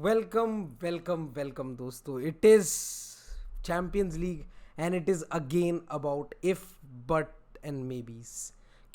Welcome welcome welcome दोस्तों. It is Champions League and it is again about if but and maybes.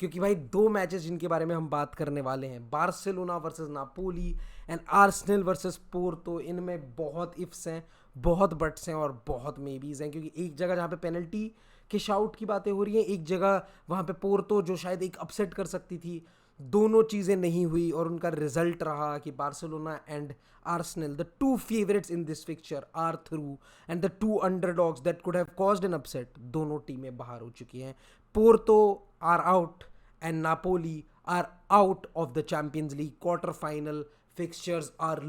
क्योंकि भाई दो matches जिनके बारे में हम बात करने वाले हैं, Barcelona versus Napoli and Arsenal versus Porto. इनमें बहुत इफ्स हैं, बहुत बट्स हैं और बहुत मेबीज हैं. क्योंकि एक जगह जहाँ पे पेनल्टी के शाउट की बातें हो रही हैं, एक जगह वहाँ पे पोर्तो जो शायद एक अपसेट कर सकती थी, दोनों चीज़ें नहीं हुई और उनका रिजल्ट रहा कि Barcelona and Arsenal, the two favourites in this fixture, are through and the two underdogs that could have caused an upset. दोनों टीमें बाहर हो चुकी हैं. Porto are out and Napoli are out of the Champions League. Quarter final fixtures are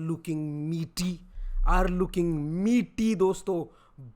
looking meaty दोस्तों.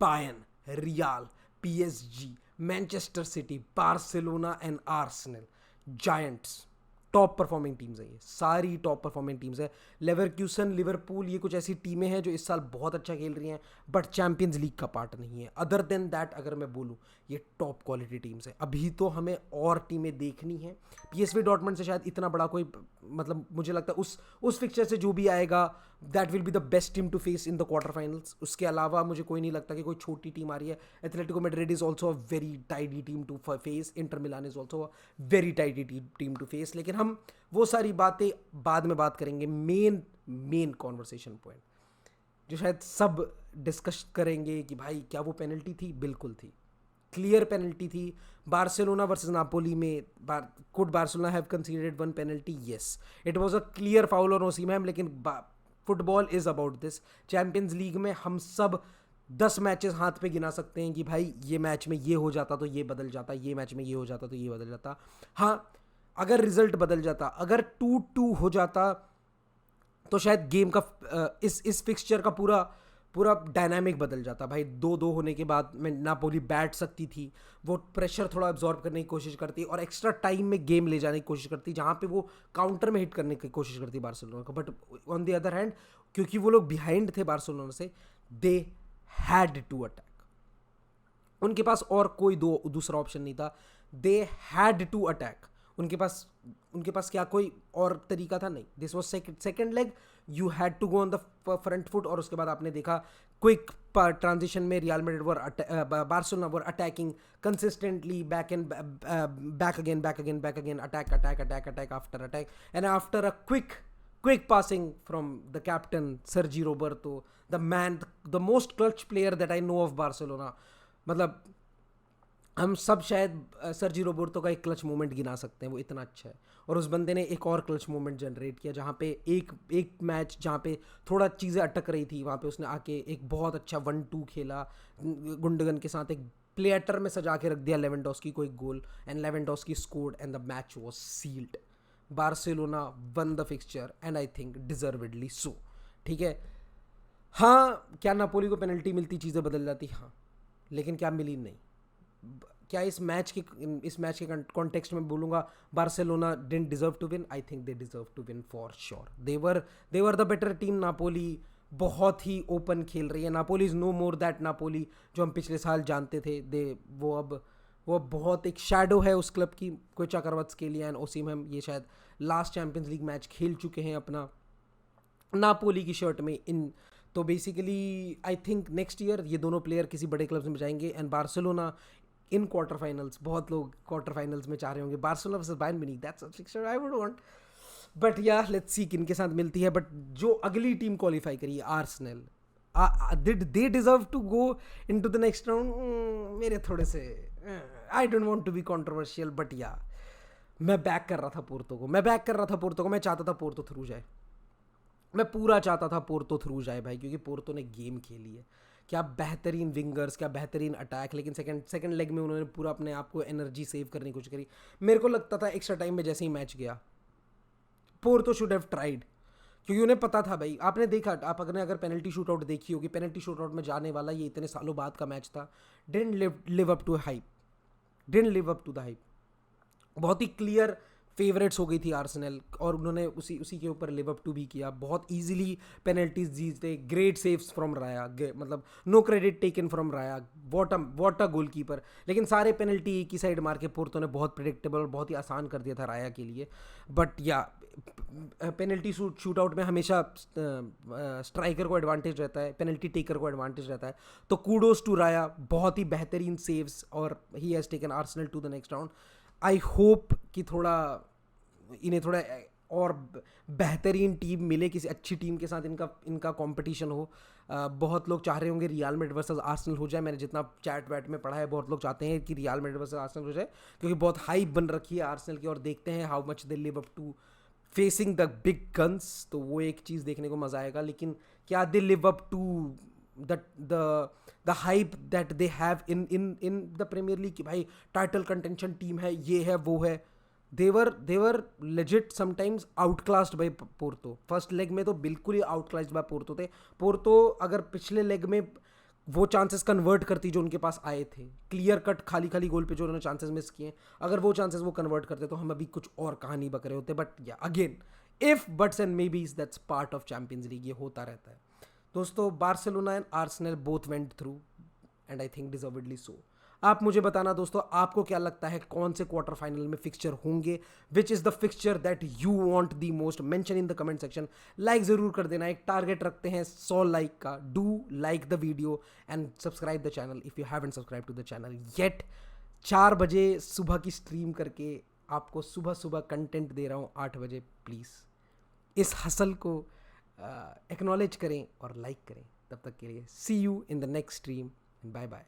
Bayern, Real, PSG, Manchester City, Barcelona and Arsenal, giants, top performing teams हैं. ये सारी टॉप परफॉर्मिंग टीम्स हैं. Leverkusen, Liverpool, ये कुछ ऐसी टीमें हैं जो इस साल बहुत अच्छा खेल रही हैं बट चैंपियंस लीग का पार्ट नहीं है. अदर देन दैट अगर मैं बोलूँ, ये टॉप क्वालिटी टीम्स हैं. अभी तो हमें और टीमें देखनी हैं. पीएसवी डॉर्टमंड से शायद इतना बड़ा कोई, मतलब मुझे लगता है उस फिक्चर से जो भी आएगा that will be the best team to face in the quarter finals. उसके अलावा मुझे कोई नहीं लगता कि कोई छोटी टीम आ रही है. Atletico Madrid is also a very tidy team to face. Inter Milan is also a very tidy team to face. लेकिन हम वो सारी बातें बाद में बात करेंगे. मेन कॉन्वर्सेशन पॉइंट जो शायद सब डिस्कस करेंगे कि भाई क्या वो पेनल्टी थी. बिल्कुल थी, क्लियर पेनल्टी थी. बार्सिलोना वर्सेस नापोली में could Barcelona have considered one penalty? Yes, it was a clear foul on Osimhen. लेकिन football is about this. Champions League में हम सब 10 मैचेस हाथ पे गिना सकते हैं कि भाई ये मैच में ये हो जाता तो ये बदल जाता, ये मैच में ये हो जाता तो ये बदल जाता. हाँ, अगर रिजल्ट बदल जाता, अगर 2-2 हो जाता तो शायद गेम का इस फिक्सचर का पूरा पूरा डायनामिक बदल जाता. भाई 2-2 होने के बाद में नापोली बैठ सकती थी, वो प्रेशर थोड़ा एब्जॉर्ब करने की कोशिश करती और एक्स्ट्रा टाइम में गेम ले जाने की कोशिश करती, जहाँ पे वो काउंटर में हिट करने की कोशिश करती बार्सिलोना को. But on the other hand, क्योंकि वो लोग बिहाइंड थे बार्सिलोना से, दे हैड टू अटैक. उनके पास और कोई दूसरा ऑप्शन नहीं था. They had to attack. उनके पास क्या कोई और तरीका था? नहीं. This was second leg, you had to go on the front foot. और उसके बाद आपने देखा क्विक ट्रांजिशन में Real Madrid Barcelona were attacking consistently, back again, attack after attack. And after a quick passing from the captain Sergi Roberto, the most clutch player that I know of Barcelona. मतलब हम सब शायद सर्जी रोबर्तो का एक clutch moment गिना सकते हैं, वो इतना अच्छा है. और उस बंदे ने एक और क्लच मोमेंट जनरेट किया जहाँ पे एक मैच जहाँ पे थोड़ा चीज़ें अटक रही थी, वहाँ पे उसने आके एक बहुत अच्छा 1-2 खेला. गुंडगन के साथ एक प्लेटर में सजा के रख दिया लेवेंडोस्की को एक goal, and Lewandowski scored and the match was sealed. Barcelona won the fixture and I think deservedly so. ठीक है, हाँ, क्या नापोली को पेनल्टी मिलती चीज़ें बदल जाती? हाँ, लेकिन क्या मिली? नहीं. क्या इस मैच के कॉन्टेक्स्ट में बोलूँगा Barcelona didn't deserve to win? I think they deserve to win for sure. They were the better team. Napoli बहुत ही ओपन खेल रही है. Napoli is no more that Napoli जो हम पिछले साल जानते थे. वो बहुत एक शैडो है उस क्लब की. कोचा क्वारात्स्केलिया एंड ओसिमहेन ये शायद लास्ट चैंपियंस लीग मैच खेल चुके हैं अपना नापोली की शर्ट में. तो basically I think next year ये दोनों प्लेयर किसी बड़े क्लब्स में जाएंगे. And Barcelona in quarter finals, बहुत लोग क्वार्टर फाइनल्स में चाह रहे होंगे Barcelona versus Bayern Munich. That's a fixture I would want. But yeah let's see किनके साथ मिलती है. बट जो अगली टीम क्वालिफाई करी, Arsenal, did they deserve to go into the next round? मेरे थोड़े से, I don't want to be controversial, but या मैं बैक कर रहा था पोर्तो को. मैं चाहता था पोर्तो थ्रू जाए. मैं पूरा चाहता था पोर्तो थ्रू जाए भाई, क्योंकि पोर्तो ने गेम खेली है. क्या बेहतरीन विंगर्स, क्या बेहतरीन अटैक. लेकिन सेकंड लेग में उन्होंने पूरा अपने आप को एनर्जी सेव करने की कोशिश करी. मेरे को लगता था एक्स्ट्रा टाइम में जैसे ही मैच गया, पोर्तो शुड हैव ट्राइड. क्योंकि उन्हें पता था भाई, आपने देखा, आप अगर पेनल्टी शूट आउट देखी होगी, पेनल्टी शूट आउट में जाने वाला ये इतने सालों बाद का मैच था. Didn't live up to the hype. बहुत ही क्लियर फेवरेट्स हो गई थी आर्सेनल, और उन्होंने उसी के ऊपर लिव अप टू भी किया. बहुत इजीली पेनल्टीज जीते. ग्रेट सेव्स फ्रॉम राया, मतलब no credit taken from Raya. What a goalkeeper. लेकिन सारे पेनल्टी एक ही साइड मार के पोर्तो ने बहुत प्रेडिक्टेबल और बहुत ही आसान कर दिया था राया के लिए. बट या पेनल्टी शूट आउट में हमेशा स्ट्राइकर को एडवांटेज रहता है, पेनल्टी टेकर को एडवांटेज रहता है. तो कूडोज टू राया, बहुत ही बेहतरीन सेव्स और he has taken Arsenal to the next round. I hope कि थोड़ा इन्हें थोड़ा और बेहतरीन टीम मिले, किसी अच्छी टीम के साथ इनका कंपटीशन हो. बहुत लोग चाह रहे होंगे रियल मैड्रिड वर्सेस आर्सेनल हो जाए. मैंने जितना चैट वैट में पढ़ा है, बहुत लोग चाहते हैं कि रियल मैड्रिड वर्सेस आर्सेनल हो जाए, क्योंकि बहुत हाइप बन रखी है आर्सेनल की, और देखते हैं how much they live up to facing the big guns. तो वो एक चीज़ देखने को मज़ा आएगा. लेकिन क्या they live up to the hype that they have in the Premier League कि भाई टाइटल कंटेंशन टीम है, ये है वो है. they were legit sometimes outclassed by Porto. First leg में तो बिल्कुल ही आउटक्लास्ड बाय पोर्तो थे. पोर्तो अगर पिछले लेग में वो चांसेस कन्वर्ट करती जो उनके पास आए थे, क्लियर कट खाली खाली गोल पे जो उन्होंने चांसेस मिस किए, अगर वो चांसेस वो कन्वर्ट करते तो हम अभी कुछ और कहानी बक रहे होते. But yeah again, if buts and maybes, that's part of Champions League, ये होता रहता है. दोस्तों, Barcelona and Arsenal both went through and I think deservedly so. आप मुझे बताना दोस्तों, आपको क्या लगता है कौन से क्वार्टर फाइनल में फिक्सचर होंगे? Which is the fixture that you want the most? Mention in the comment section. Like ज़रूर कर देना. एक टारगेट रखते हैं 100 लाइक का. Do like the video and subscribe the channel if you haven't subscribe to the channel yet. 4 बजे सुबह की स्ट्रीम करके आपको सुबह सुबह कंटेंट दे रहा हूँ 8 बजे. प्लीज़ इस हसल को एक्नॉलेज करें और लाइक करें. तब तक के लिए see you in the next stream. Bye bye.